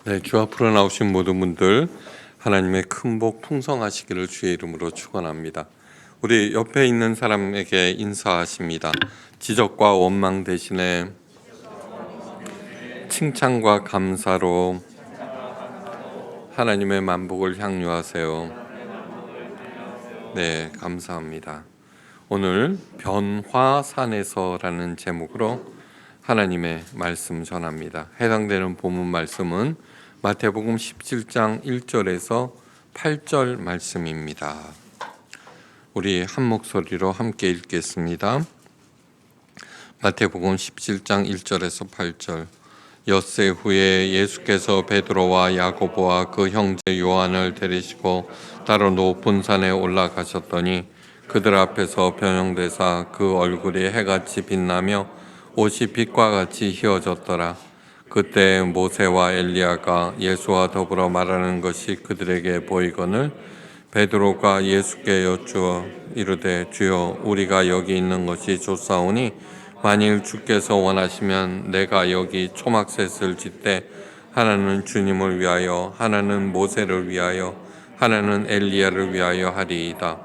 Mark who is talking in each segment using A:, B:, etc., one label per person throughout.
A: 네, 주 앞으로 나오신 모든 분들 하나님의 큰 복 풍성하시기를 주의 이름으로 축원합니다. 우리 옆에 있는 사람에게 인사하십니다. 지적과 원망 대신에 칭찬과 감사로 하나님의 만복을 향유하세요. 네, 감사합니다. 오늘 변화산에서라는 제목으로 하나님의 말씀 전합니다. 해당되는 본문 말씀은 마태복음 17장 1절에서 8절 말씀입니다. 우리 한 목소리로 함께 읽겠습니다. 마태복음 17장 1절에서 8절. 엿새 후에 예수께서 베드로와 야고보와 그 형제 요한을 데리시고 따로 높은 산에 올라가셨더니 그들 앞에서 변형되사 그 얼굴이 해같이 빛나며 옷이 빛과 같이 휘어졌더라. 그때 모세와 엘리야가 예수와 더불어 말하는 것이 그들에게 보이거늘 베드로가 예수께 여쭈어 이르되 주여 우리가 여기 있는 것이 좋사오니 만일 주께서 원하시면 내가 여기 초막셋을 짓되 하나는 주님을 위하여 하나는 모세를 위하여 하나는 엘리야를 위하여 하리이다.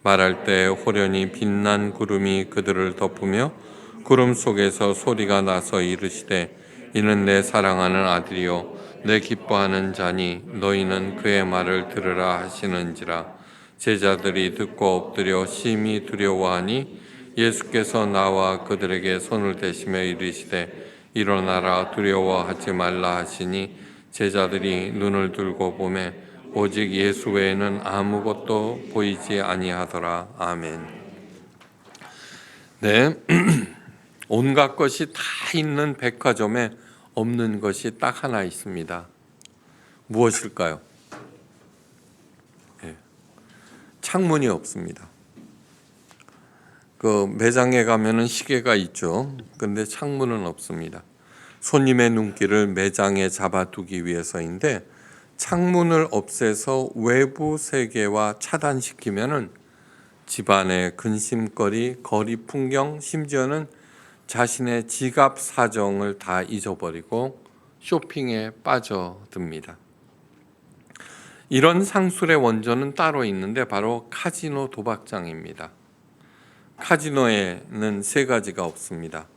A: 말할 때 호련히 빛난 구름이 그들을 덮으며 구름 속에서 소리가 나서 이르시되 이는 내 사랑하는 아들이요 내 기뻐하는 자니 너희는 그의 말을 들으라 하시는지라. 제자들이 듣고 엎드려 심히 두려워하니 예수께서 나와 그들에게 손을 대시며 이르시되 일어나라 두려워하지 말라 하시니 제자들이 눈을 들고 보매 오직 예수 외에는 아무것도 보이지 아니하더라. 아멘. 네, 온갖 것이 다 있는 백화점에 없는 것이 딱 하나 있습니다. 무엇일까요? 네, 창문이 없습니다. 그 매장에 가면은 시계가 있죠. 근데 창문은 없습니다. 손님의 눈길을 매장에 잡아두기 위해서인데 창문을 없애서 외부 세계와 차단시키면은 집안의 근심거리, 거리 풍경, 심지어는 자신의 지갑 사정을 다 잊어버리고 쇼핑에 빠져듭니다. 이런 상술의 원전은 따로 있는데 바로 카지노 도박장입니다. 카지노에는 세 가지가 없습니다.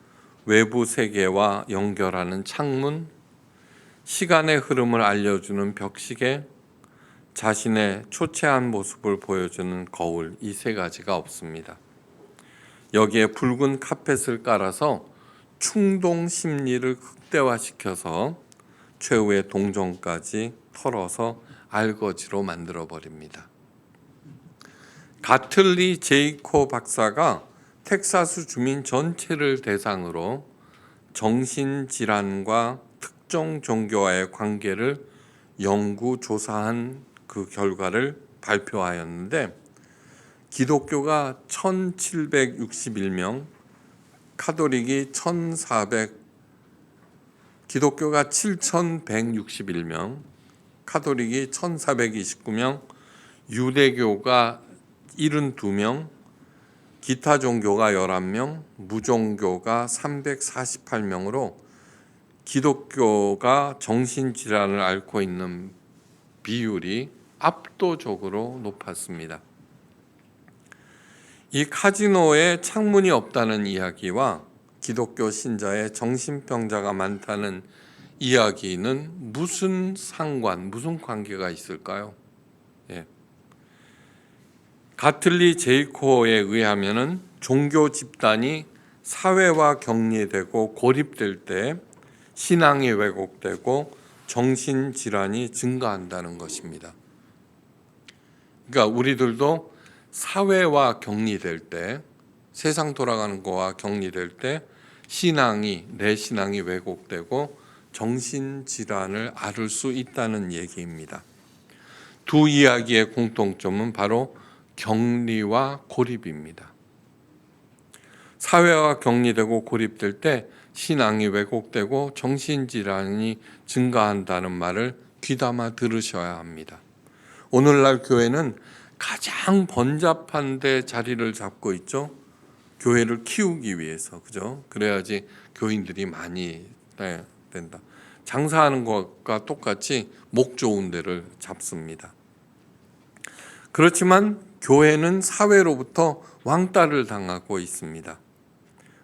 A: 외부 세계와 연결하는 창문, 시간의 흐름을 알려주는 벽시계, 자신의 초췌한 모습을 보여주는 거울, 이 세 가지가 없습니다. 여기에 붉은 카펫을 깔아서 충동 심리를 극대화시켜서 최후의 동정까지 털어서 알거지로 만들어버립니다. 가틀리 제이코 박사가 텍사스 주민 전체를 대상으로 정신질환과 특정 종교와의 관계를 연구조사한 그 결과를 발표하였는데 기독교가 1761명, 카톨릭이 7161명, 카톨릭이 1429명, 유대교가 72명, 기타 종교가 11명, 무종교가 348명으로 기독교가 정신질환을 앓고 있는 비율이 압도적으로 높았습니다. 이 카지노에 창문이 없다는 이야기와 기독교 신자의 정신병자가 많다는 이야기는 무슨 관계가 있을까요? 예. 가틀리 제이코에 의하면은 종교 집단이 사회와 격리되고 고립될 때 신앙이 왜곡되고 정신질환이 증가한다는 것입니다. 그러니까 우리들도 사회와 격리될 때, 세상 돌아가는 거와 격리될 때 내 신앙이 왜곡되고 정신질환을 앓을 수 있다는 얘기입니다. 두 이야기의 공통점은 바로 격리와 고립입니다. 사회와 격리되고 고립될 때 신앙이 왜곡되고 정신질환이 증가한다는 말을 귀담아 들으셔야 합니다. 오늘날 교회는 가장 번잡한 데 자리를 잡고 있죠. 교회를 키우기 위해서, 그죠? 그래야지 교인들이 많이 된다. 장사하는 것과 똑같이 목 좋은 데를 잡습니다. 그렇지만 교회는 사회로부터 왕따를 당하고 있습니다.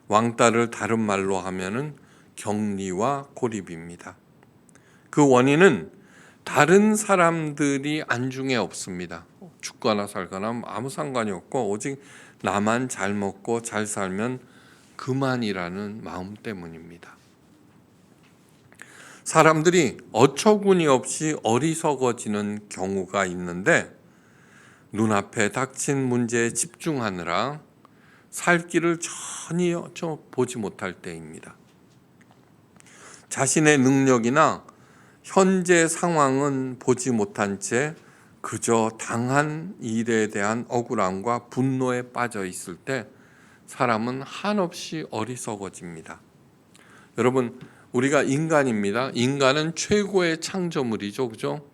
A: 왕따를 다른 말로 하면은 격리와 고립입니다. 그 원인은 다른 사람들이 안중에 없습니다. 죽거나 살거나 아무 상관이 없고 오직 나만 잘 먹고 잘 살면 그만이라는 마음 때문입니다. 사람들이 어처구니 없이 어리석어지는 경우가 있는데 눈앞에 닥친 문제에 집중하느라 살 길을 전혀 보지 못할 때입니다. 자신의 능력이나 현재 상황은 보지 못한 채 그저 당한 일에 대한 억울함과 분노에 빠져 있을 때 사람은 한없이 어리석어집니다. 여러분, 우리가 인간입니다. 인간은 최고의 창조물이죠, 그죠?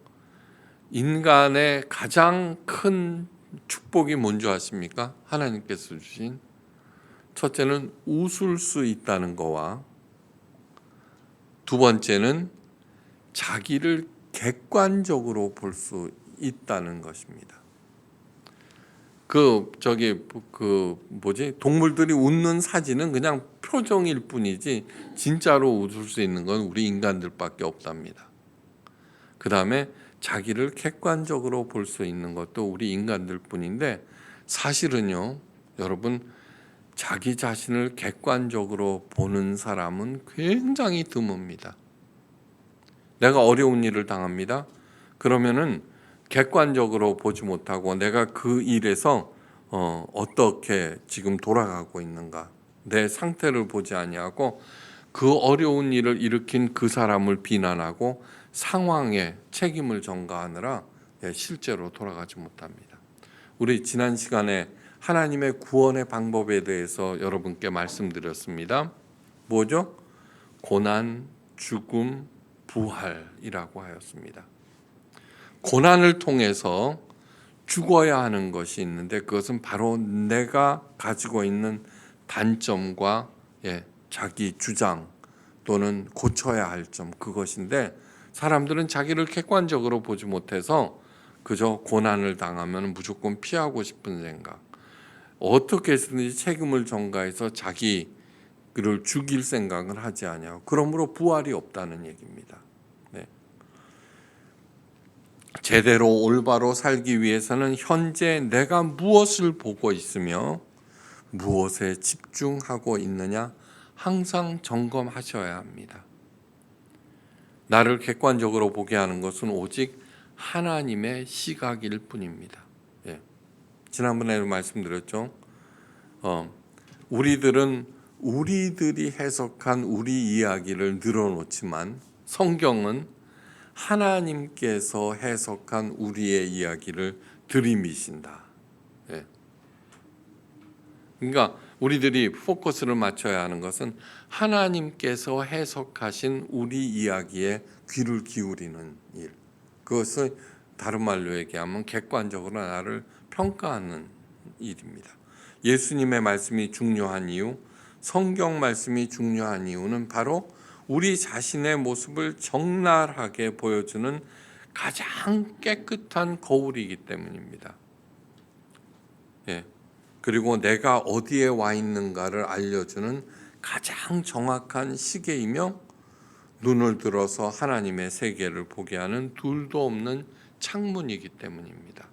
A: 인간의 가장 큰 축복이 뭔지 아십니까? 하나님께서 주신 첫째는 웃을 수 있다는 거와 두 번째는 자기를 객관적으로 볼 수 있다는 것입니다. 동물들이 웃는 사진은 그냥 표정일 뿐이지 진짜로 웃을 수 있는 건 우리 인간들밖에 없답니다. 그 다음에 자기를 객관적으로 볼 수 있는 것도 우리 인간들 뿐인데 사실은요, 여러분, 자기 자신을 객관적으로 보는 사람은 굉장히 드뭅니다. 내가 어려운 일을 당합니다. 그러면은 객관적으로 보지 못하고 내가 그 일에서 어떻게 지금 돌아가고 있는가, 내 상태를 보지 아니하고 그 어려운 일을 일으킨 그 사람을 비난하고 상황에 책임을 전가하느라 실제로 돌아가지 못합니다. 우리 지난 시간에 하나님의 구원의 방법에 대해서 여러분께 말씀드렸습니다. 뭐죠? 고난, 죽음, 부활이라고 하였습니다. 고난을 통해서 죽어야 하는 것이 있는데 그것은 바로 내가 가지고 있는 단점과 자기 주장 또는 고쳐야 할 점, 그것인데 사람들은 자기를 객관적으로 보지 못해서 그저 고난을 당하면 무조건 피하고 싶은 생각, 어떻게 해서든지 책임을 전가해서 자기를 죽일 생각을 하지 않아요. 그러므로 부활이 없다는 얘기입니다. 제대로 올바로 살기 위해서는 현재 내가 무엇을 보고 있으며 무엇에 집중하고 있느냐 항상 점검하셔야 합니다. 나를 객관적으로 보게 하는 것은 오직 하나님의 시각일 뿐입니다. 지난번에도 말씀드렸죠. 우리들은 우리들이 해석한 우리 이야기를 늘어놓지만 성경은 하나님께서 해석한 우리의 이야기를 들이미신다. 그러니까 우리들이 포커스를 맞춰야 하는 것은 하나님께서 해석하신 우리 이야기에 귀를 기울이는 일. 그것을 다른 말로 얘기하면 객관적으로 나를 평가하는 일입니다. 예수님의 말씀이 중요한 이유, 성경 말씀이 중요한 이유는 바로 우리 자신의 모습을 적나라하게 보여주는 가장 깨끗한 거울이기 때문입니다. 그리고 내가 어디에 와 있는가를 알려주는 가장 정확한 시계이며 눈을 들어서 하나님의 세계를 보게 하는 둘도 없는 창문이기 때문입니다.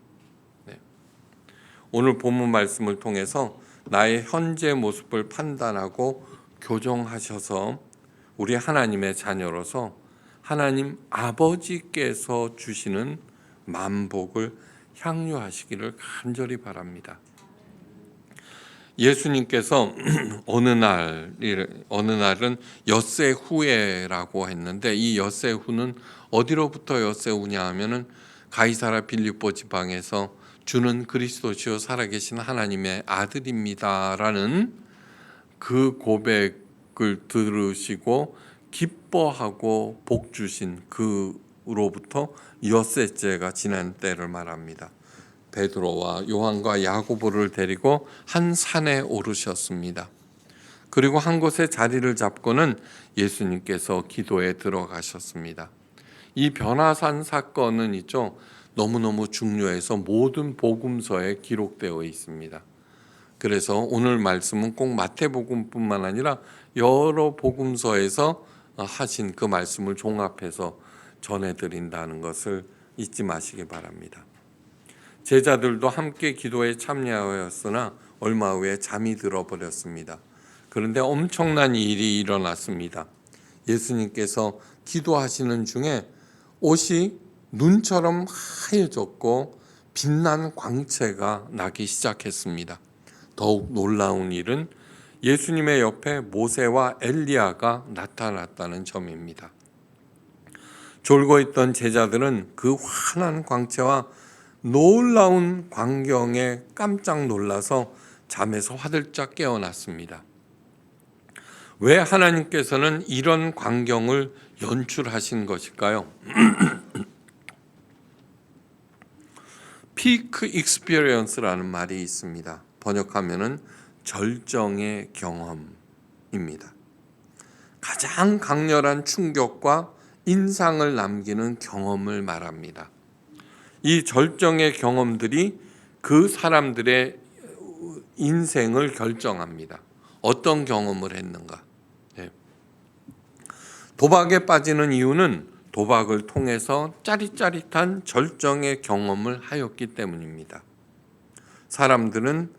A: 오늘 본문 말씀을 통해서 나의 현재 모습을 판단하고 교정하셔서 우리 하나님의 자녀로서 하나님 아버지께서 주시는 만복을 향유하시기를 간절히 바랍니다. 예수님께서 어느 날은 엿새 후에라고 했는데 이 엿새 후는 어디로부터 엿새 후냐 하면은 가이사랴 빌립보 지방에서 주는 그리스도시요 살아계신 하나님의 아들입니다라는 그 고백을 들으시고 기뻐하고 복 주신 그로부터 엿새째가 지난 때를 말합니다. 베드로와 요한과 야고보를 데리고 한 산에 오르셨습니다. 그리고 한 곳에 자리를 잡고는 예수님께서 기도에 들어가셨습니다. 이 변화산 사건은 있죠. 너무너무 중요해서 모든 복음서에 기록되어 있습니다. 그래서 오늘 말씀은 꼭 마태복음뿐만 아니라 여러 복음서에서 하신 그 말씀을 종합해서 전해드린다는 것을 잊지 마시기 바랍니다. 제자들도 함께 기도에 참여하였으나 얼마 후에 잠이 들어버렸습니다. 그런데 엄청난 일이 일어났습니다. 예수님께서 기도하시는 중에 옷이 눈처럼 하얘졌고 빛난 광채가 나기 시작했습니다. 더욱 놀라운 일은 예수님의 옆에 모세와 엘리야가 나타났다는 점입니다. 졸고 있던 제자들은 그 환한 광채와 놀라운 광경에 깜짝 놀라서 잠에서 화들짝 깨어났습니다. 왜 하나님께서는 이런 광경을 연출하신 것일까요? 피크 익스피리언스라는 말이 있습니다. 번역하면은 절정의 경험입니다. 가장 강렬한 충격과 인상을 남기는 경험을 말합니다. 이 절정의 경험들이 그 사람들의 인생을 결정합니다. 어떤 경험을 했는가? 도박에 빠지는 이유는 도박을 통해서 짜릿짜릿한 절정의 경험을 하였기 때문입니다. 사람들은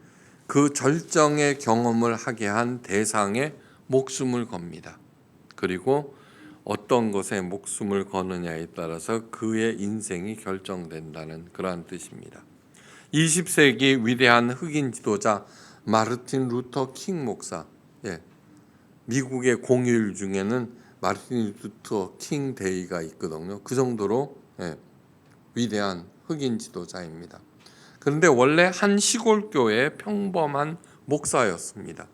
A: 그 절정의 경험을 하게 한 대상에 목숨을 겁니다. 그리고 어떤 것에 목숨을 거느냐에 따라서 그의 인생이 결정된다는 그러한 뜻입니다. 20세기 위대한 흑인 지도자 마르틴 루터 킹 목사, 미국의 공휴일 중에는 마르틴 루터 킹 데이가 있거든요. 그 정도로 위대한 흑인 지도자입니다. 그런데 원래 한 시골 교회의 평범한 목사였습니다.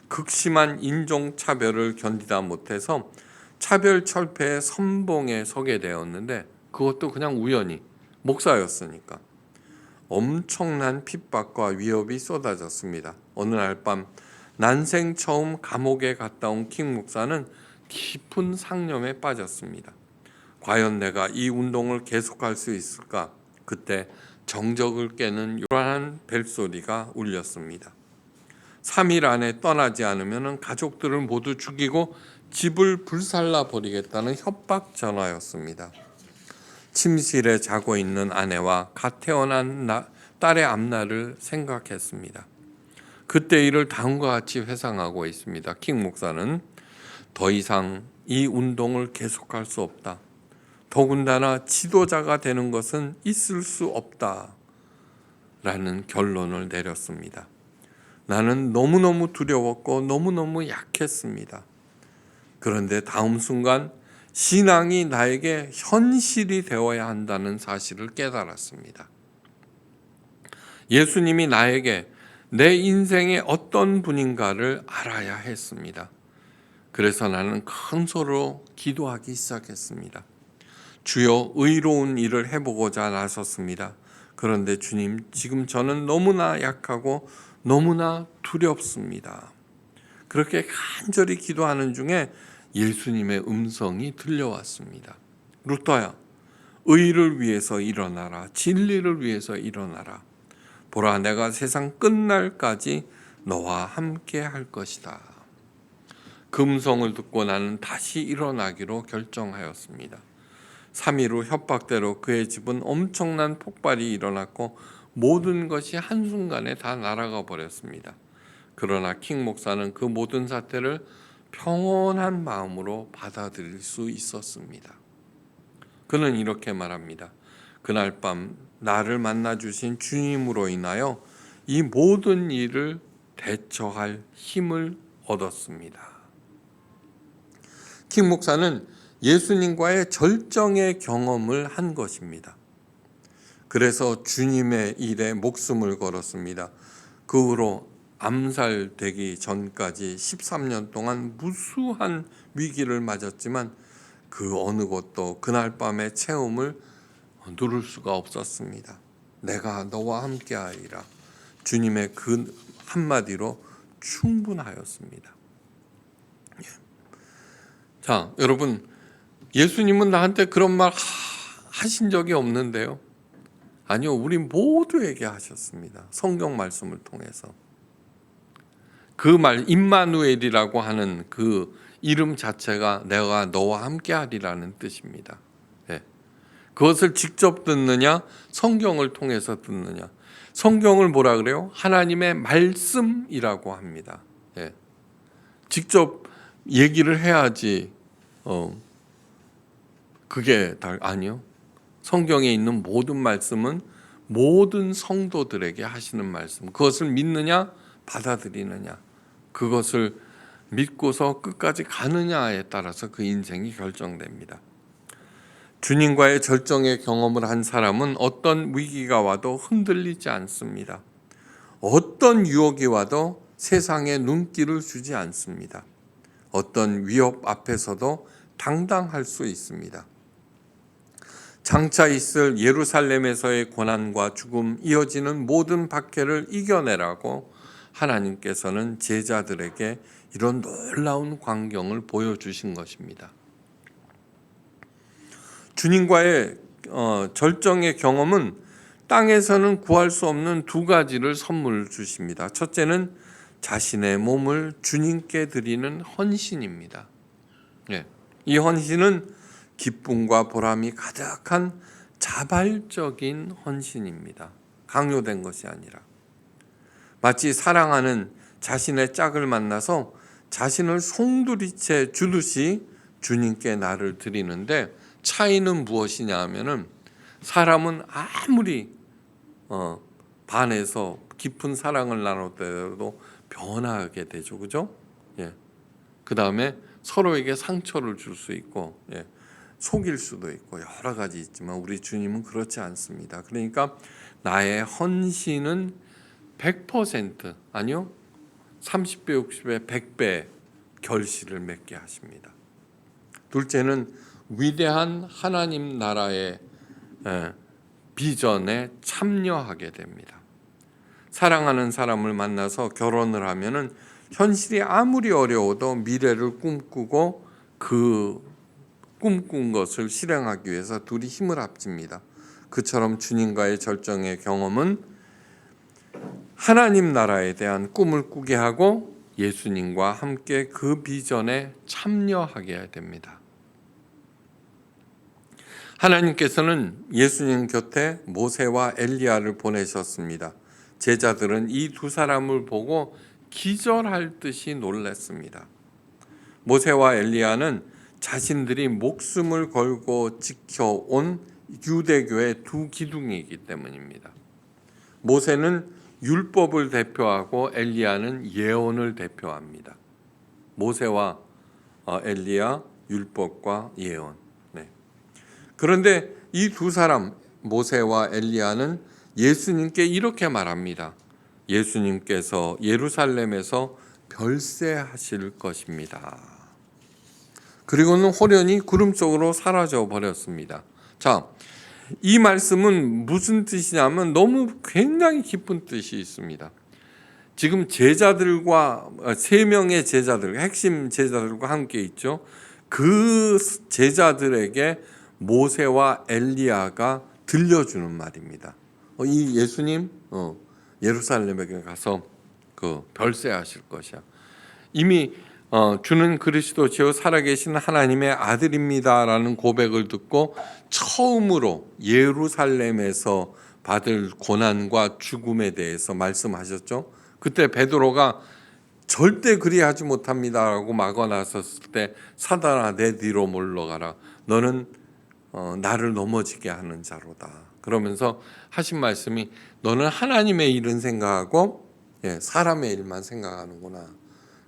A: 극심한 인종차별을 견디다 못해서 차별철폐의 선봉에 서게 되었는데 그것도 그냥 우연히 목사였으니까 엄청난 핍박과 위협이 쏟아졌습니다. 어느 날 밤 난생 처음 감옥에 갔다 온 킹 목사는 깊은 상념에 빠졌습니다. 과연 내가 이 운동을 계속할 수 있을까? 그때 정적을 깨는 요란한 벨소리가 울렸습니다. 3일 안에 떠나지 않으면 가족들을 모두 죽이고 집을 불살라 버리겠다는 협박 전화였습니다. 침실에 자고 있는 아내와 갓 태어난 딸의 앞날을 생각했습니다. 그때 일을 다음과 같이 회상하고 있습니다. 킹 목사는 더 이상 이 운동을 계속할 수 없다. 더군다나 지도자가 되는 것은 있을 수 없다. 라는 결론을 내렸습니다. 나는 너무너무 두려웠고 너무너무 약했습니다. 그런데 다음 순간 신앙이 나에게 현실이 되어야 한다는 사실을 깨달았습니다. 예수님이 나에게 내 인생의 어떤 분인가를 알아야 했습니다. 그래서 나는 큰 소리로 기도하기 시작했습니다. 주여, 의로운 일을 해보고자 나섰습니다. 그런데 주님, 지금 저는 너무나 약하고 너무나 두렵습니다. 그렇게 간절히 기도하는 중에 예수님의 음성이 들려왔습니다. 루터야, 의를 위해서 일어나라. 진리를 위해서 일어나라. 보라, 내가 세상 끝날까지 너와 함께 할 것이다. 그 음성을 듣고 나는 다시 일어나기로 결정하였습니다. 3일 후 협박대로 그의 집은 엄청난 폭발이 일어났고 모든 것이 한순간에 다 날아가 버렸습니다. 그러나 킹 목사는 그 모든 사태를 평온한 마음으로 받아들일 수 있었습니다. 그는 이렇게 말합니다. 그날 밤 나를 만나 주신 주님으로 인하여 이 모든 일을 대처할 힘을 얻었습니다. 킹 목사는 예수님과의 절정의 경험을 한 것입니다. 그래서 주님의 일에 목숨을 걸었습니다. 그 후로 암살되기 전까지 13년 동안 무수한 위기를 맞았지만 그 어느 것도 그날 밤의 체험을 누를 수가 없었습니다. 내가 너와 함께하리라. 주님의 그 한마디로 충분하였습니다. 자, 여러분, 예수님은 나한테 그런 말 하신 적이 없는데요. 아니요, 우리 모두에게 하셨습니다. 성경 말씀을 통해서. 그 말, 임마누엘이라고 하는 그 이름 자체가 내가 너와 함께 하리라는 뜻입니다. 예. 그것을 직접 듣느냐, 성경을 통해서 듣느냐. 성경을 뭐라 그래요? 하나님의 말씀이라고 합니다. 예. 직접 얘기를 해야지. 그게 아니요. 성경에 있는 모든 말씀은 모든 성도들에게 하시는 말씀. 그것을 믿느냐, 받아들이느냐. 그것을 믿고서 끝까지 가느냐에 따라서 그 인생이 결정됩니다. 주님과의 절정의 경험을 한 사람은 어떤 위기가 와도 흔들리지 않습니다. 어떤 유혹이 와도 세상에 눈길을 주지 않습니다. 어떤 위협 앞에서도 당당할 수 있습니다. 장차 있을 예루살렘에서의 고난과 죽음, 이어지는 모든 박해를 이겨내라고 하나님께서는 제자들에게 이런 놀라운 광경을 보여주신 것입니다. 주님과의 절정의 경험은 땅에서는 구할 수 없는 두 가지를 선물 주십니다. 첫째는 자신의 몸을 주님께 드리는 헌신입니다. 예, 이 헌신은 기쁨과 보람이 가득한 자발적인 헌신입니다. 강요된 것이 아니라. 마치 사랑하는 자신의 짝을 만나서 자신을 송두리째 주듯이 주님께 나를 드리는데, 차이는 무엇이냐 하면은 사람은 아무리 반해서 깊은 사랑을 나눴더라도 변하게 되죠. 그죠? 예. 그 다음에 서로에게 상처를 줄 수 있고, 예. 속일 수도 있고 여러 가지 있지만 우리 주님은 그렇지 않습니다. 그러니까 나의 헌신은 100% 아니요 30배, 60배, 100배 결실을 맺게 하십니다. 둘째는 위대한 하나님 나라의 비전에 참여하게 됩니다. 사랑하는 사람을 만나서 결혼을 하면은 현실이 아무리 어려워도 미래를 꿈꾸고 그 꿈꾼 것을 실행하기 위해서 둘이 힘을 합칩니다. 그처럼 주님과의 절정의 경험은 하나님 나라에 대한 꿈을 꾸게 하고 예수님과 함께 그 비전에 참여하게 됩니다. 하나님께서는 예수님 곁에 모세와 엘리야를 보내셨습니다. 제자들은 이 두 사람을 보고 기절할 듯이 놀랐습니다. 모세와 엘리야는 자신들이 목숨을 걸고 지켜온 유대교의 두 기둥이기 때문입니다. 모세는 율법을 대표하고 엘리야는 예언을 대표합니다. 모세와 엘리야, 율법과 예언. 네. 그런데 이 두 사람, 모세와 엘리야는 예수님께 이렇게 말합니다. 예수님께서 예루살렘에서 별세하실 것입니다. 그리고는 호련히 구름 속으로 사라져 버렸습니다. 자, 이 말씀은 무슨 뜻이냐면 너무 굉장히 깊은 뜻이 있습니다. 지금 제자들과 3명의 제자들, 핵심 제자들과 함께 있죠. 그 제자들에게 모세와 엘리야가 들려주는 말입니다. 이 예수님 예루살렘에 가서 그 별세하실 것이야. 이미 주는 그리스도시요 살아계신 하나님의 아들입니다라는 고백을 듣고 처음으로 예루살렘에서 받을 고난과 죽음에 대해서 말씀하셨죠. 그때 베드로가 절대 그리하지 못합니다라고 막아나섰을 때 사단아 내 뒤로 물러가라. 너는 나를 넘어지게 하는 자로다. 그러면서 하신 말씀이 너는 하나님의 일은 생각하고 사람의 일만 생각하는구나.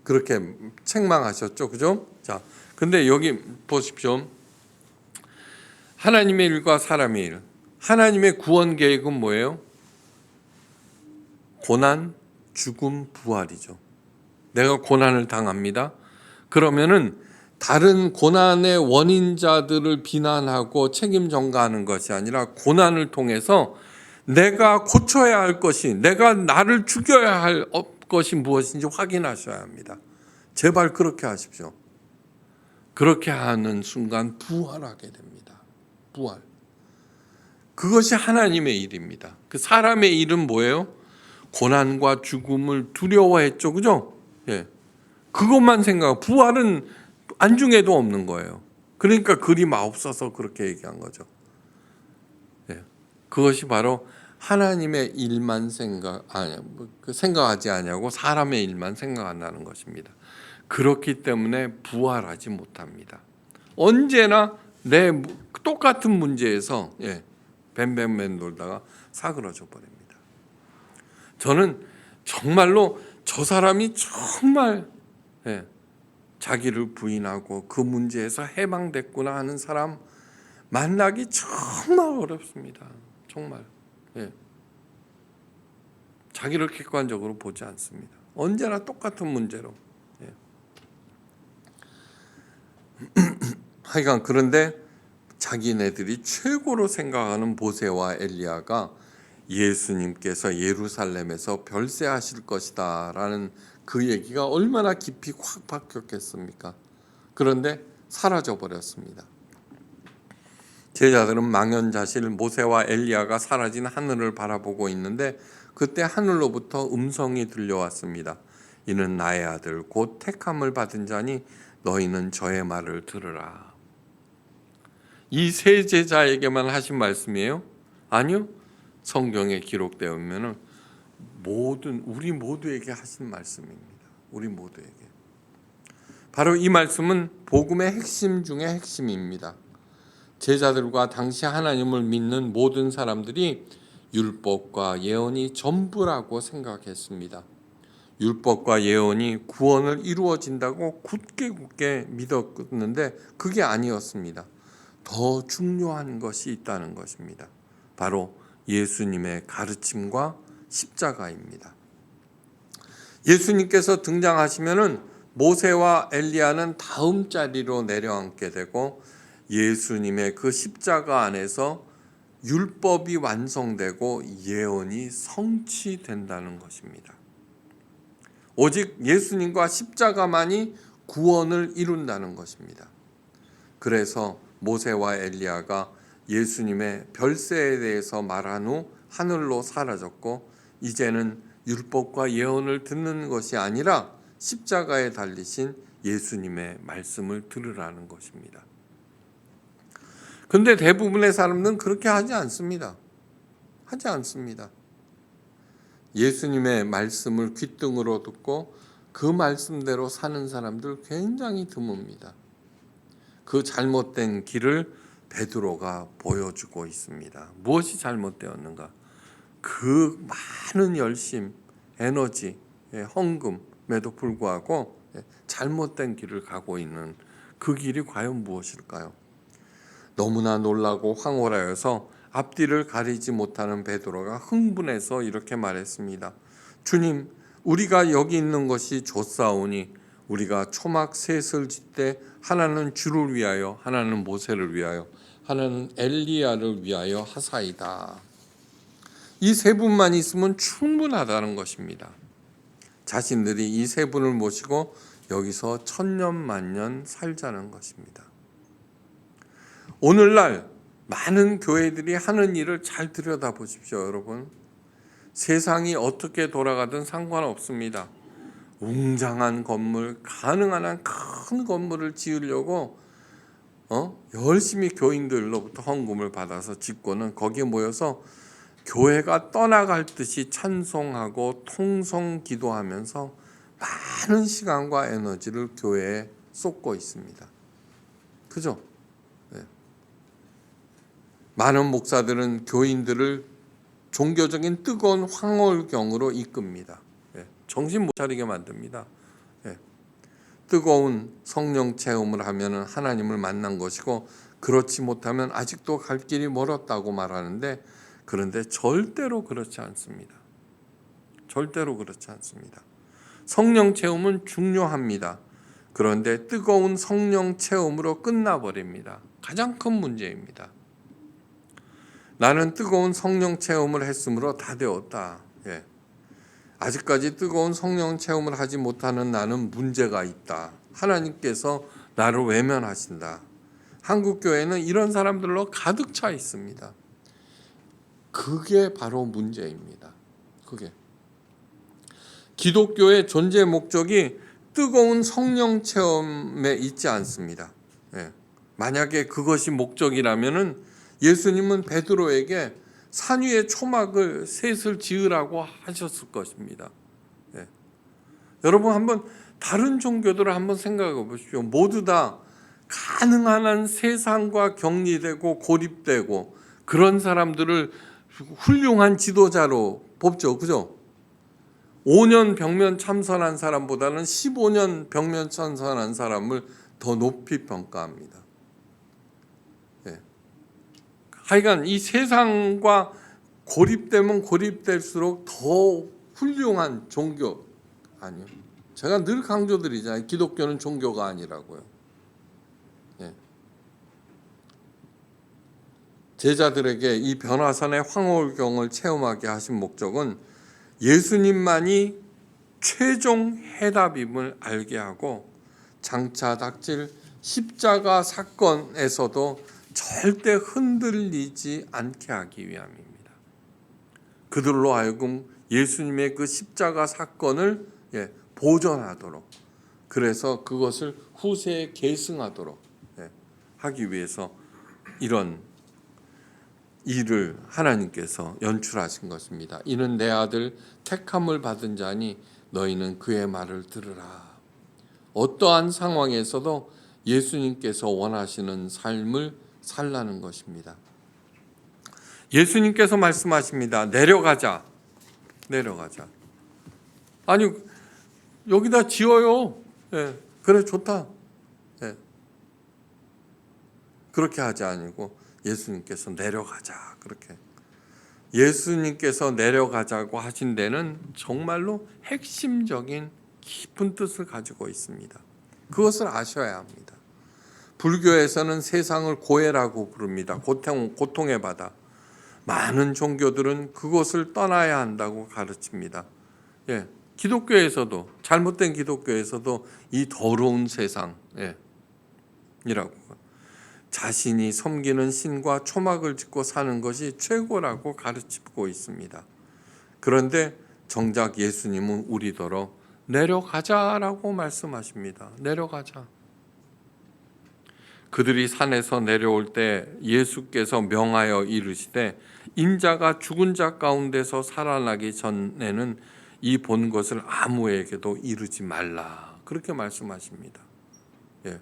A: 그렇게 책망하셨죠. 그죠? 자, 근데 여기 보십시오. 하나님의 일과 사람의 일. 하나님의 구원 계획은 뭐예요? 고난, 죽음, 부활이죠. 내가 고난을 당합니다. 그러면은 다른 고난의 원인자들을 비난하고 책임 전가하는 것이 아니라 고난을 통해서 내가 고쳐야 할 것이, 내가 나를 죽여야 할 것이 무엇인지 확인하셔야 합니다. 제발 그렇게 하십시오. 그렇게 하는 순간 부활하게 됩니다. 부활. 그것이 하나님의 일입니다. 그 사람의 일은 뭐예요? 고난과 죽음을 두려워했죠. 그죠? 예. 그것만 생각, 부활은 안중에도 없는 거예요. 그러니까 그리 마옵소서 그렇게 얘기한 거죠. 예. 그것이 바로 하나님의 일만 생각하지 아니하고 사람의 일만 생각한다는 것입니다. 그렇기 때문에 부활하지 못합니다. 언제나 내 똑같은 문제에서 뱀뱀맨 돌다가 사그러져 버립니다. 저는 정말로 저 사람이 정말 자기를 부인하고 그 문제에서 해방됐구나 하는 사람 만나기 정말 어렵습니다. 정말. 자기를 객관적으로 보지 않습니다. 언제나 똑같은 문제로. 하여간 그런데 자기네들이 최고로 생각하는 모세와 엘리야가 예수님께서 예루살렘에서 별세하실 것이다 라는 그 얘기가 얼마나 깊이 확 박혔겠습니까? 그런데 사라져 버렸습니다. 제자들은 망연자실 모세와 엘리야가 사라진 하늘을 바라보고 있는데 그때 하늘로부터 음성이 들려왔습니다. 이는 나의 아들 곧 택함을 받은 자니 너희는 저의 말을 들으라. 이 세 제자에게만 하신 말씀이에요? 아니요. 성경에 기록되어 모든 우리 모두에게 하신 말씀입니다. 우리 모두에게. 바로 이 말씀은 복음의 핵심 중의 핵심입니다. 제자들과 당시 하나님을 믿는 모든 사람들이 율법과 예언이 전부라고 생각했습니다. 율법과 예언이 구원을 이루어진다고 굳게 믿었는데 그게 아니었습니다. 더 중요한 것이 있다는 것입니다. 바로 예수님의 가르침과 십자가입니다. 예수님께서 등장하시면은 모세와 엘리야는 다음 자리로 내려앉게 되고 예수님의 그 십자가 안에서 율법이 완성되고 예언이 성취된다는 것입니다. 오직 예수님과 십자가만이 구원을 이룬다는 것입니다. 그래서 모세와 엘리야가 예수님의 별세에 대해서 말한 후 하늘로 사라졌고 이제는 율법과 예언을 듣는 것이 아니라 십자가에 달리신 예수님의 말씀을 들으라는 것입니다. 그런데 대부분의 사람들은 그렇게 하지 않습니다. 하지 않습니다. 예수님의 말씀을 귓등으로 듣고 그 말씀대로 사는 사람들 굉장히 드뭅니다. 그 잘못된 길을 베드로가 보여주고 있습니다. 무엇이 잘못되었는가? 그 많은 열심, 에너지, 헌금에도 불구하고 잘못된 길을 가고 있는 그 길이 과연 무엇일까요? 너무나 놀라고 황홀하여서 앞뒤를 가리지 못하는 베드로가 흥분해서 이렇게 말했습니다. 주님, 우리가 여기 있는 것이 좋사오니 우리가 초막 셋을 짓되 하나는 주를 위하여 하나는 모세를 위하여 하나는 엘리야를 위하여 하사이다. 이 세 분만 있으면 충분하다는 것입니다. 자신들이 이 세 분을 모시고 여기서 천년만년 살자는 것입니다. 오늘날 많은 교회들이 하는 일을 잘 들여다보십시오. 여러분, 세상이 어떻게 돌아가든 상관없습니다. 웅장한 건물, 가능한 한 큰 건물을 지으려고 열심히 교인들로부터 헌금을 받아서 짓고는 거기에 모여서 교회가 떠나갈 듯이 찬송하고 통성 기도하면서 많은 시간과 에너지를 교회에 쏟고 있습니다. 그죠? 네. 많은 목사들은 교인들을 종교적인 뜨거운 황홀경으로 이끕니다. 정신 못 차리게 만듭니다. 뜨거운 성령 체험을 하면 하나님을 만난 것이고 그렇지 못하면 아직도 갈 길이 멀었다고 말하는데 그런데 절대로 그렇지 않습니다. 절대로 그렇지 않습니다. 성령 체험은 중요합니다. 그런데 뜨거운 성령 체험으로 끝나버립니다. 가장 큰 문제입니다. 나는 뜨거운 성령 체험을 했으므로 다 되었다. 아직까지 뜨거운 성령 체험을 하지 못하는 나는 문제가 있다. 하나님께서 나를 외면하신다. 한국 교회는 이런 사람들로 가득 차 있습니다. 그게 바로 문제입니다. 그게 기독교의 존재 목적이 뜨거운 성령 체험에 있지 않습니다. 예. 만약에 그것이 목적이라면은 예수님은 베드로에게 산 위에 초막을 셋을 지으라고 하셨을 것입니다. 예. 여러분 한번 다른 종교들을 한번 생각해 보십시오. 모두 다 가능한 한 세상과 격리되고 고립되고 그런 사람들을 훌륭한 지도자로 뽑죠. 그죠? 5년 병면 참선한 사람보다는 15년 병면 참선한 사람을 더 높이 평가합니다. 예. 하여간 이 세상과 고립되면 고립될수록 더 훌륭한 종교 아니요. 제가 늘 강조드리잖아요. 기독교는 종교가 아니라고요. 예. 제자들에게 이 변화산의 황홀경을 체험하게 하신 목적은 예수님만이 최종 해답임을 알게 하고 장차 닥칠 십자가 사건에서도 절대 흔들리지 않게 하기 위함입니다. 그들로 하여금 예수님의 그 십자가 사건을 보존하도록, 그래서 그것을 후세에 계승하도록 하기 위해서 이런 일을 하나님께서 연출하신 것입니다. 이는 내 아들 택함을 받은 자니 너희는 그의 말을 들으라. 어떠한 상황에서도 예수님께서 원하시는 삶을 살라는 것입니다. 예수님께서 말씀하십니다. 내려가자. 내려가자. 아니 여기다 지어요. 예, 그래 좋다. 예. 그렇게 하지 아니고 예수님께서 내려가자. 그렇게 예수님께서 내려가자고 하신 데는 정말로 핵심적인 깊은 뜻을 가지고 있습니다. 그것을 아셔야 합니다. 불교에서는 세상을 고해라고 부릅니다. 고통의 바다. 많은 종교들은 그것을 떠나야 한다고 가르칩니다. 예, 기독교에서도 잘못된 기독교에서도 이 더러운 세상 이라고 자신이 섬기는 신과 초막을 짓고 사는 것이 최고라고 가르치고 있습니다. 그런데 정작 예수님은 우리더러 내려가자라고 말씀하십니다. 내려가자. 그들이 산에서 내려올 때 예수께서 명하여 이르시되 인자가 죽은 자 가운데서 살아나기 전에는 이 본 것을 아무에게도 이르지 말라. 그렇게 말씀하십니다. 예.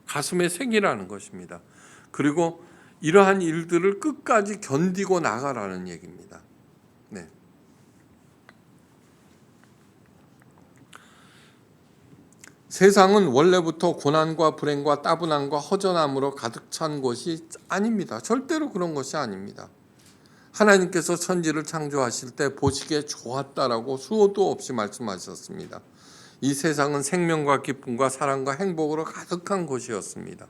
A: 가슴에 새기라는 것입니다. 그리고 이러한 일들을 끝까지 견디고 나가라는 얘기입니다. 네. 세상은 원래부터 고난과 불행과 따분함과 허전함으로 가득 찬 것이 아닙니다. 절대로 그런 것이 아닙니다. 하나님께서 천지를 창조하실 때 보시기에 좋았다라고 수도 없이 말씀하셨습니다. 이 세상은 생명과 기쁨과 사랑과 행복으로 가득한 곳이었습니다.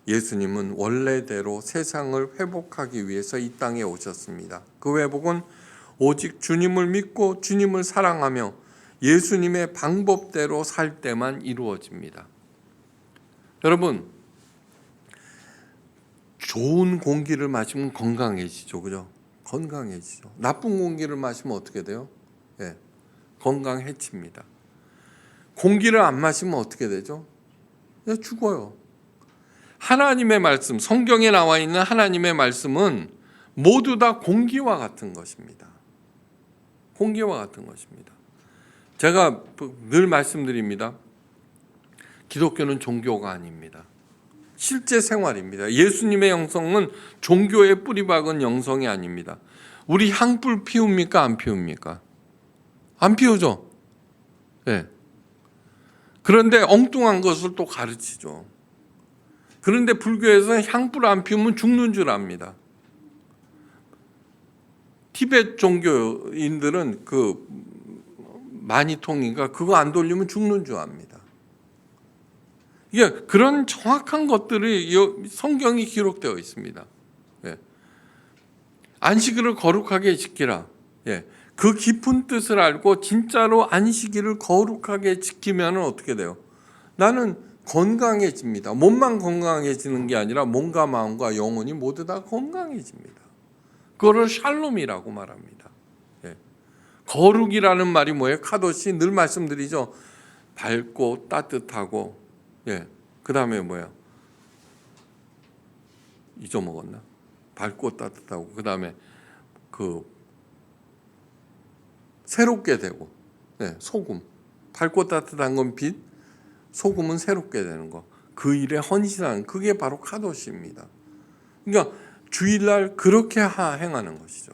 A: 예수님은 원래대로 세상을 회복하기 위해서 이 땅에 오셨습니다. 그 회복은 오직 주님을 믿고 주님을 사랑하며 예수님의 방법대로 살 때만 이루어집니다. 여러분, 좋은 공기를 마시면 건강해지죠. 그죠? 건강해지죠. 나쁜 공기를 마시면 어떻게 돼요? 예, 건강해집니다. 공기를 안 마시면 어떻게 되죠? 예, 죽어요. 하나님의 말씀, 성경에 나와 있는 하나님의 말씀은 모두 다 공기와 같은 것입니다. 공기와 같은 것입니다. 제가 늘 말씀드립니다. 기독교는 종교가 아닙니다. 실제 생활입니다. 예수님의 영성은 종교에 뿌리박은 영성이 아닙니다. 우리 향불 피웁니까? 안 피웁니까? 안 피우죠. 네. 그런데 엉뚱한 것을 또 가르치죠. 그런데 불교에서는 향불 안 피우면 죽는 줄 압니다. 티베트 종교인들은 그 마니통인가 그거 안 돌리면 죽는 줄 압니다. 이게 그런 정확한 것들이 성경이 기록되어 있습니다. 예. 안식일을 거룩하게 지키라. 예. 그 깊은 뜻을 알고 진짜로 안식일을 거룩하게 지키면 어떻게 돼요? 나는 건강해집니다. 몸만 건강해지는 게 아니라 몸과 마음과 영혼이 모두 다 건강해집니다. 그거를 샬롬이라고 말합니다. 예. 거룩이라는 말이 뭐예요? 카도시 늘 말씀드리죠. 밝고 따뜻하고, 예. 그 다음에 뭐예요? 잊어먹었나? 밝고 따뜻하고, 그 다음에 새롭게 되고, 예. 소금. 밝고 따뜻한 건 빛, 소금은 새롭게 되는 거. 그 일에 헌신하는, 그게 바로 카도시입니다. 그러니까 주일날 그렇게 행하는 것이죠.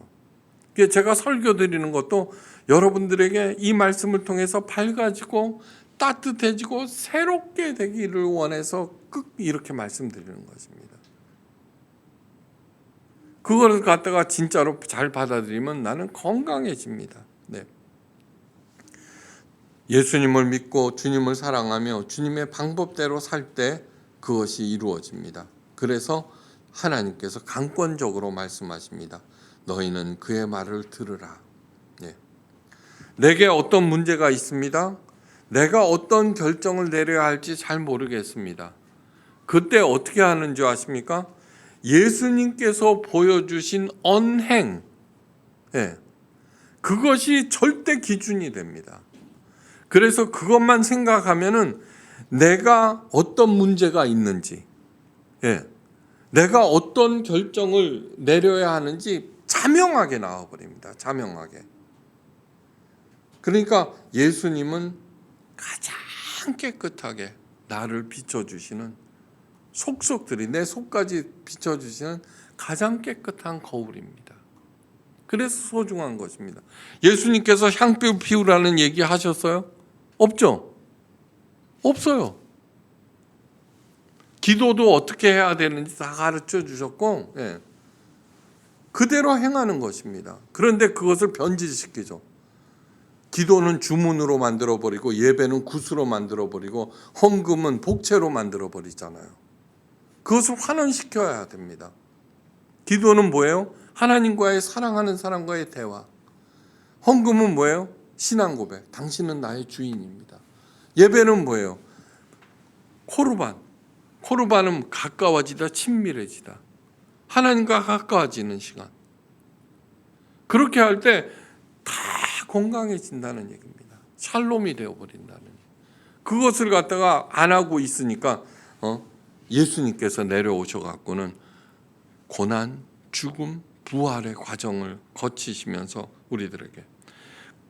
A: 제가 설교 드리는 것도 여러분들에게 이 말씀을 통해서 밝아지고 따뜻해지고 새롭게 되기를 원해서 이렇게 말씀드리는 것입니다. 그걸 갖다가 진짜로 잘 받아들이면 나는 건강해집니다. 네. 예수님을 믿고 주님을 사랑하며 주님의 방법대로 살 때 그것이 이루어집니다. 그래서 하나님께서 강권적으로 말씀하십니다. 너희는 그의 말을 들으라. 예. 내게 어떤 문제가 있습니다. 내가 어떤 결정을 내려야 할지 잘 모르겠습니다. 그때 어떻게 하는 줄 아십니까? 예수님께서 보여주신 언행, 예. 그것이 절대 기준이 됩니다. 그래서 그것만 생각하면은 내가 어떤 문제가 있는지, 예. 내가 어떤 결정을 내려야 하는지 자명하게 나와버립니다. 자명하게. 그러니까 예수님은 가장 깨끗하게 나를 비춰주시는, 속속들이 내 속까지 비춰주시는 가장 깨끗한 거울입니다. 그래서 소중한 것입니다. 예수님께서 향수 피우라는 얘기 하셨어요? 없죠? 없어요. 기도도 어떻게 해야 되는지 다 가르쳐 주셨고, 예. 그대로 행하는 것입니다. 그런데 그것을 변질시키죠. 기도는 주문으로 만들어버리고 예배는 굿으로 만들어버리고 헌금은 복채로 만들어버리잖아요. 그것을 환원시켜야 됩니다. 기도는 뭐예요? 하나님과의 사랑하는 사람과의 대화. 헌금은 뭐예요? 신앙 고백. 당신은 나의 주인입니다. 예배는 뭐예요? 코르반은 가까워지다, 친밀해지다. 하나님과 가까워지는 시간. 그렇게 할 때 다 건강해진다는 얘기입니다. 샬롬이 되어버린다는. 그것을 갖다가 안 하고 있으니까 예수님께서 내려오셔갖고는 고난, 죽음, 부활의 과정을 거치시면서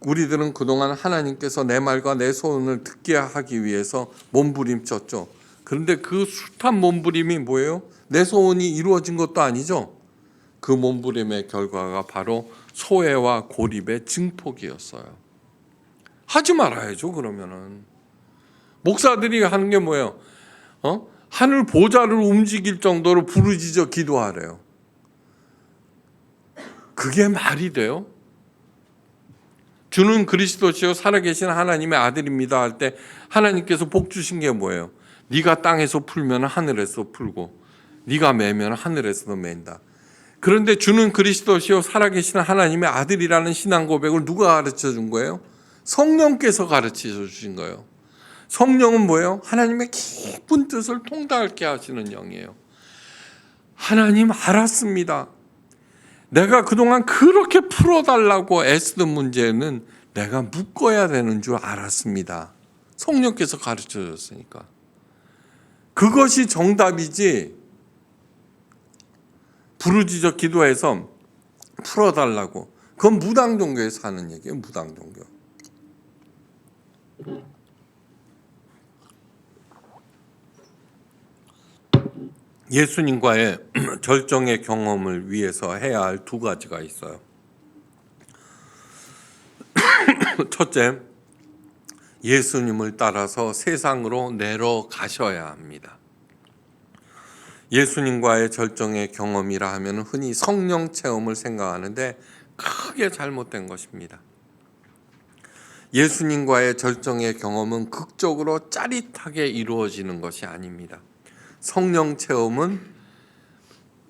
A: 우리들은 그동안 하나님께서 내 말과 내 소원을 듣게 하기 위해서 몸부림쳤죠. 그런데 그 숱한 몸부림이 뭐예요? 내 소원이 이루어진 것도 아니죠. 그 몸부림의 결과가 바로 소외와 고립의 증폭이었어요. 하지 말아야죠. 그러면은 목사들이 하는 게 뭐예요? 하늘 보좌를 움직일 정도로 부르짖어 기도하래요. 그게 말이 돼요? 주는 그리스도시요 살아계신 하나님의 아들입니다 할 때 하나님께서 복 주신 게 뭐예요? 네가 땅에서 풀면 하늘에서 풀고 네가 매면 하늘에서도 맨다. 그런데 주는 그리스도시요 살아계신 하나님의 아들이라는 신앙 고백을 누가 가르쳐 준 거예요? 성령께서 가르쳐 주신 거예요. 성령은 뭐예요? 하나님의 깊은 뜻을 통달케 하시는 영이에요. 하나님 알았습니다. 내가 그동안 그렇게 풀어달라고 애쓰던 문제는 내가 묶어야 되는 줄 알았습니다. 성령께서 가르쳐 줬으니까. 그것이 정답이지 부르짖어 기도해서 풀어달라고. 그건 무당종교에서 하는 얘기예요. 무당종교. 예수님과의 절정의 경험을 위해서 해야 할 두 가지가 있어요. 첫째, 예수님을 따라서 세상으로 내려가셔야 합니다. 예수님과의 절정의 경험이라 하면 흔히 성령 체험을 생각하는데 크게 잘못된 것입니다. 예수님과의 절정의 경험은 극적으로 짜릿하게 이루어지는 것이 아닙니다. 성령 체험은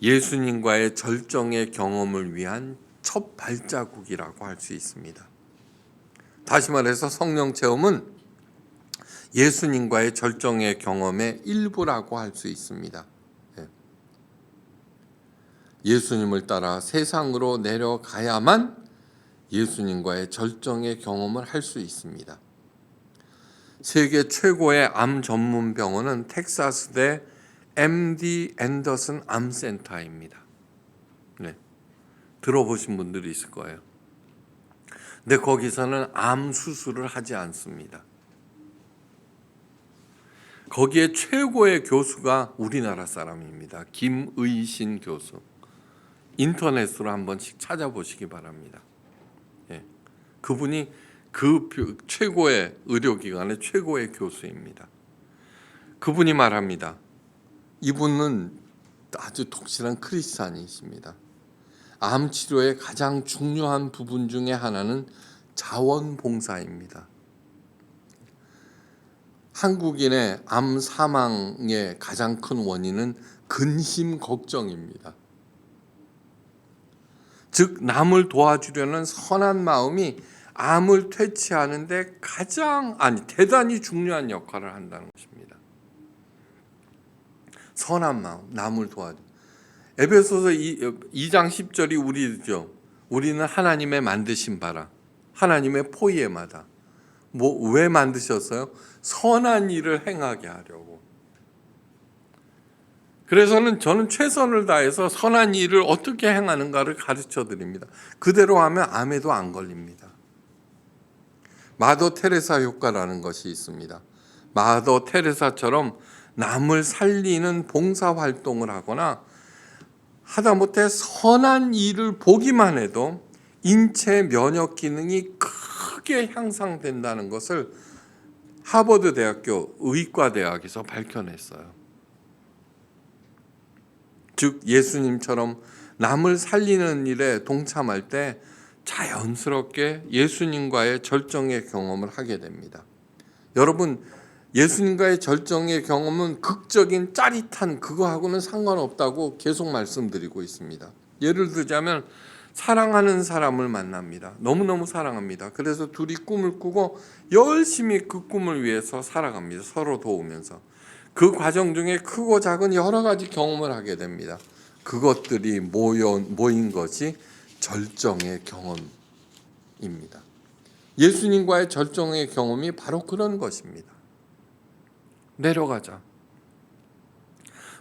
A: 예수님과의 절정의 경험을 위한 첫 발자국이라고 할 수 있습니다. 다시 말해서 성령 체험은 예수님과의 절정의 경험의 일부라고 할 수 있습니다. 예수님을 따라 세상으로 내려가야만 예수님과의 절정의 경험을 할 수 있습니다. 세계 최고의 암 전문 병원은 텍사스대 MD 앤더슨 암센터입니다. 들어보신 분들이 있을 거예요. 근데 거기서는 암 수술을 하지 않습니다. 거기에 최고의 교수가 우리나라 사람입니다. 김의신 교수. 인터넷으로 한 번씩 찾아보시기 바랍니다. 그분이 그 최고의 의료기관의 최고의 교수입니다. 그분이 말합니다. 이분은 아주 독실한 크리스찬이십니다. 암 치료의 가장 중요한 부분 중에 하나는 자원봉사입니다. 한국인의 암 사망의 가장 큰 원인은 근심 걱정입니다. 즉 남을 도와주려는 선한 마음이 암을 퇴치하는데 대단히 중요한 역할을 한다는 것입니다. 선한 마음, 남을 도와줘. 에베소서 2장 10절이 우리죠. 우리는 하나님의 만드신 바라, 하나님의 포의에마다. 왜 만드셨어요? 선한 일을 행하게 하려고. 그래서는 저는 최선을 다해서 선한 일을 어떻게 행하는가를 가르쳐 드립니다. 그대로 하면 암에도 안 걸립니다. 마더 테레사 효과라는 것이 있습니다. 마더 테레사처럼 남을 살리는 봉사활동을 하거나 하다못해 선한 일을 보기만 해도 인체 면역 기능이 크게 향상된다는 것을 하버드 대학교 의과대학에서 밝혀냈어요. 즉 예수님처럼 남을 살리는 일에 동참할 때 자연스럽게 예수님과의 절정의 경험을 하게 됩니다. 여러분, 예수님과의 절정의 경험은 극적인 짜릿한 그거하고는 상관없다고 계속 말씀드리고 있습니다. 예를 들자면 사랑하는 사람을 만납니다. 너무너무 사랑합니다. 그래서 둘이 꿈을 꾸고 열심히 그 꿈을 위해서 살아갑니다. 서로 도우면서. 그 과정 중에 크고 작은 여러 가지 경험을 하게 됩니다. 그것들이 모인 것이 절정의 경험입니다. 예수님과의 절정의 경험이 바로 그런 것입니다. 내려가자.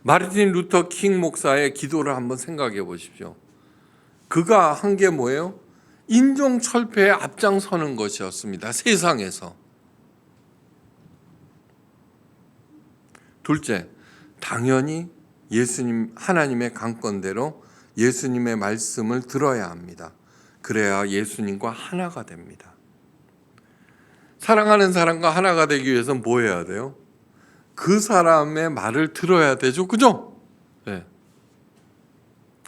A: 마르틴 루터 킹 목사의 기도를 한번 생각해 보십시오. 그가 한 게 뭐예요? 인종철폐에 앞장서는 것이었습니다. 세상에서. 둘째, 당연히 예수님, 하나님의 강권대로 예수님의 말씀을 들어야 합니다. 그래야 예수님과 하나가 됩니다. 사랑하는 사람과 하나가 되기 위해서는 뭐 해야 돼요? 그 사람의 말을 들어야 되죠. 그죠? 네.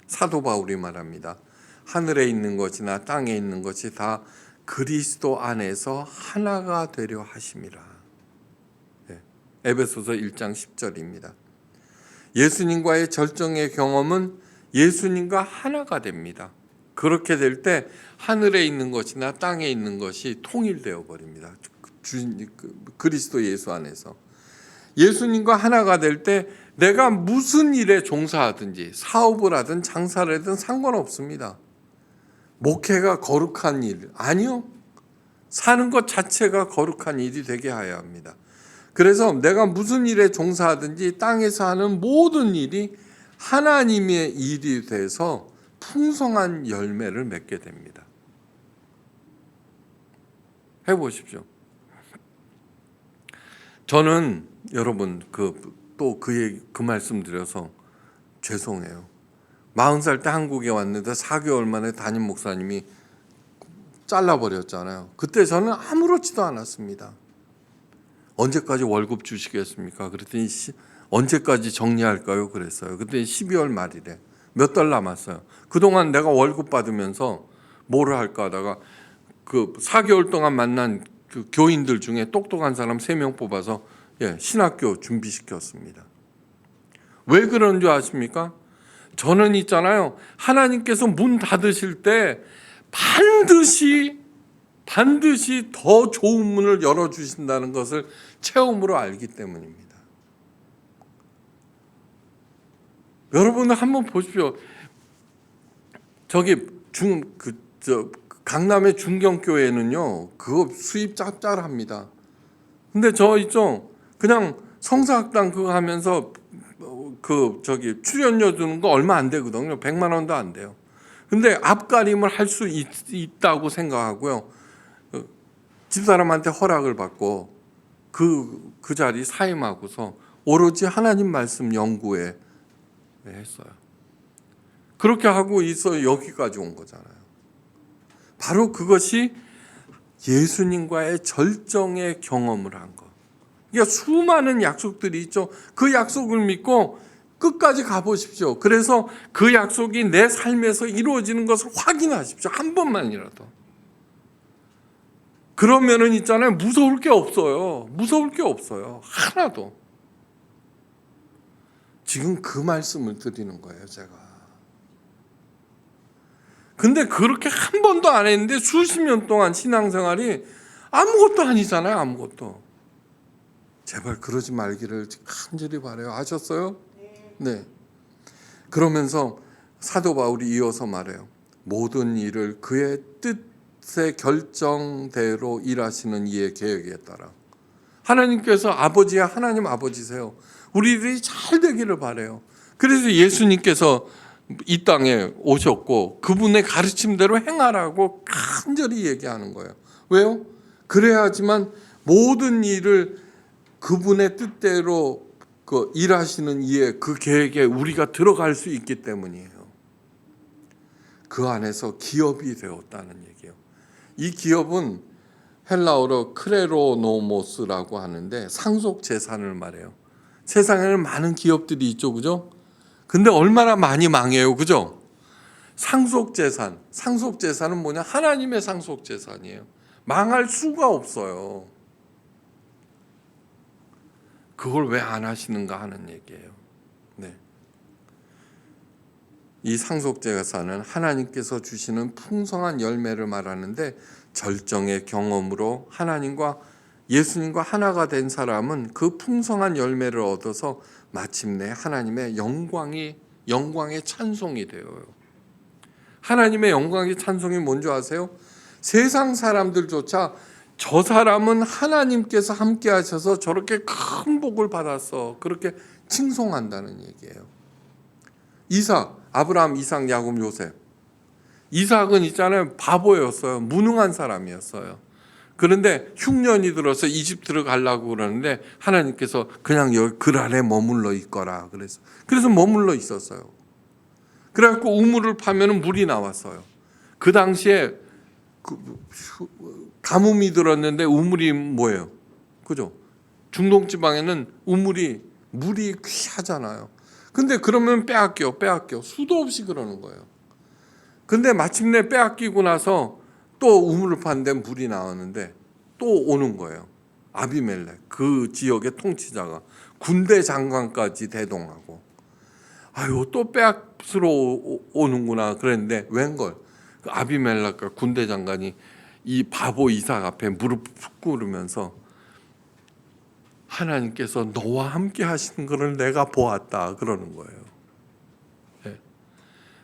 A: 사도 바울이 말합니다. 하늘에 있는 것이나 땅에 있는 것이 다 그리스도 안에서 하나가 되려 하심이라. 네. 에베소서 1장 10절입니다. 예수님과의 절정의 경험은 예수님과 하나가 됩니다. 그렇게 될 때 하늘에 있는 것이나 땅에 있는 것이 통일되어 버립니다. 그리스도 예수 안에서. 예수님과 하나가 될 때 내가 무슨 일에 종사하든지 사업을 하든 장사를 하든 상관없습니다. 목회가 거룩한 일 아니요. 사는 것 자체가 거룩한 일이 되게 하여야 합니다. 그래서 내가 무슨 일에 종사하든지 땅에서 하는 모든 일이 하나님의 일이 돼서 풍성한 열매를 맺게 됩니다. 해보십시오. 저는 여러분 그 말씀 드려서 죄송해요. 40살 때 한국에 왔는데 4개월 만에 담임 목사님이 잘라버렸잖아요. 그때 저는 아무렇지도 않았습니다. 언제까지 월급 주시겠습니까? 그랬더니 언제까지 정리할까요? 그랬어요. 그때 12월 말이래. 몇 달 남았어요. 그동안 내가 월급 받으면서 뭐를 할까 하다가 그 4개월 동안 만난 그 교인들 중에 똑똑한 사람 3명 뽑아서 신학교 준비시켰습니다. 왜 그런 줄 아십니까? 저는 있잖아요. 하나님께서 문 닫으실 때 반드시 반드시 더 좋은 문을 열어주신다는 것을 체험으로 알기 때문입니다. 여러분들 한번 보십시오. 저기 강남의 중경교회는요, 그거 수입 짭짤합니다. 근데 저 있죠, 그냥 성사학당 그거 하면서 출연료 주는 거 얼마 안 되거든요. 100만 원도 안 돼요. 근데 앞가림을 할 수 있다고 생각하고요, 집사람한테 허락을 받고 그 자리 사임하고서 오로지 하나님 말씀 연구에 했어요. 그렇게 하고 있어 여기까지 온 거잖아요. 바로 그것이 예수님과의 절정의 경험을 한 거. 그러니까 수많은 약속들이 있죠. 그 약속을 믿고 끝까지 가보십시오. 그래서 그 약속이 내 삶에서 이루어지는 것을 확인하십시오. 한 번만이라도. 그러면은 있잖아요, 무서울 게 없어요. 무서울 게 없어요. 하나도. 지금 그 말씀을 드리는 거예요, 제가. 근데 그렇게 한 번도 안 했는데 수십 년 동안 신앙생활이 아무것도 아니잖아요, 아무것도. 제발 그러지 말기를 간절히 바라요. 아셨어요? 네. 그러면서 사도 바울이 이어서 말해요. 모든 일을 그의 뜻의 결정대로 일하시는 이의 계획에 따라. 하나님께서 아버지야, 하나님 아버지세요. 우리들이 잘 되기를 바라요. 그래서 예수님께서 이 땅에 오셨고 그분의 가르침대로 행하라고 간절히 얘기하는 거예요. 왜요? 그래야지만 모든 일을 그분의 뜻대로 일하시는 이의 그 계획에 우리가 들어갈 수 있기 때문이에요. 그 안에서 기업이 되었다는 얘기예요. 이 기업은 헬라어로 크레로노모스라고 하는데 상속 재산을 말해요. 세상에는 많은 기업들이 있죠, 그죠? 근데 얼마나 많이 망해요, 그죠? 상속 재산은 뭐냐? 하나님의 상속 재산이에요. 망할 수가 없어요. 그걸 왜 안 하시는가 하는 얘기예요. 네. 이 상속 재산은 하나님께서 주시는 풍성한 열매를 말하는데 절정의 경험으로 예수님과 하나가 된 사람은 그 풍성한 열매를 얻어서 마침내 하나님의 영광의 찬송이 되어요. 하나님의 영광의 찬송이 뭔지 아세요? 세상 사람들조차 저 사람은 하나님께서 함께 하셔서 저렇게 큰 복을 받았어, 그렇게 칭송한다는 얘기예요. 아브라함, 이삭, 야곱, 요셉. 이삭은 있잖아요, 바보였어요. 무능한 사람이었어요. 그런데 흉년이 들어서 이집트를 가려고 그러는데 하나님께서 그냥 여기 글 아래 머물러 있거라 그래서 머물러 있었어요. 그래갖고 우물을 파면 물이 나왔어요. 그 당시에 가뭄이 들었는데 우물이 뭐예요? 그죠? 중동 지방에는 물이 귀하잖아요. 근데 그러면 빼앗겨 수도 없이 그러는 거예요. 근데 마침내 빼앗기고 나서 또 우물을 파는데 물이 나왔는데 또 오는 거예요. 아비멜렉, 그 지역의 통치자가 군대 장관까지 대동하고, 아유, 또 빼앗으러 오는구나 그랬는데 웬걸, 그 아비멜렉과 군대 장관이 이 바보 이삭 앞에 무릎 꿇으면서 하나님께서 너와 함께 하시는 것을 내가 보았다 그러는 거예요. 네.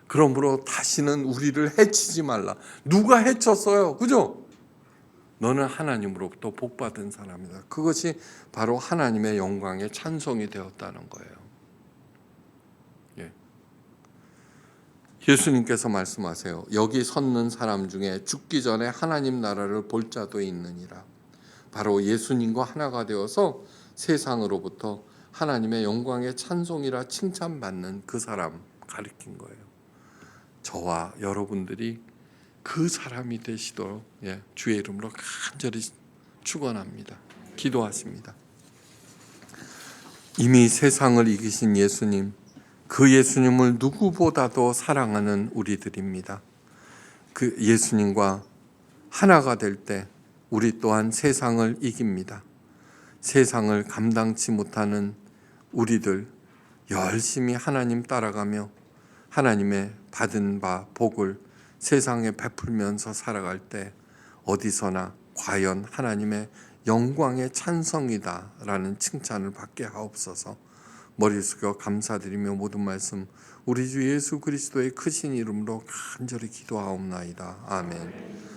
A: 그러므로 다시는 우리를 해치지 말라. 누가 해쳤어요? 그죠? 너는 하나님으로부터 복받은 사람이다. 그것이 바로 하나님의 영광의 찬송이 되었다는 거예요. 예. 예수님께서 말씀하세요. 여기 섰는 사람 중에 죽기 전에 하나님 나라를 볼 자도 있느니라. 바로 예수님과 하나가 되어서 세상으로부터 하나님의 영광의 찬송이라 칭찬받는 그 사람 가리킨 거예요. 저와 여러분들이 그 사람이 되시도록 주의 이름으로 간절히 축원합니다. 기도하십니다. 이미 세상을 이기신 예수님, 그 예수님을 누구보다도 사랑하는 우리들입니다. 그 예수님과 하나가 될 때 우리 또한 세상을 이깁니다. 세상을 감당치 못하는 우리들 열심히 하나님 따라가며 하나님의 받은 바 복을 세상에 베풀면서 살아갈 때 어디서나 과연 하나님의 영광의 찬성이다라는 칭찬을 받게 하옵소서. 머리 숙여 감사드리며 모든 말씀 우리 주 예수 그리스도의 크신 이름으로 간절히 기도하옵나이다. 아멘.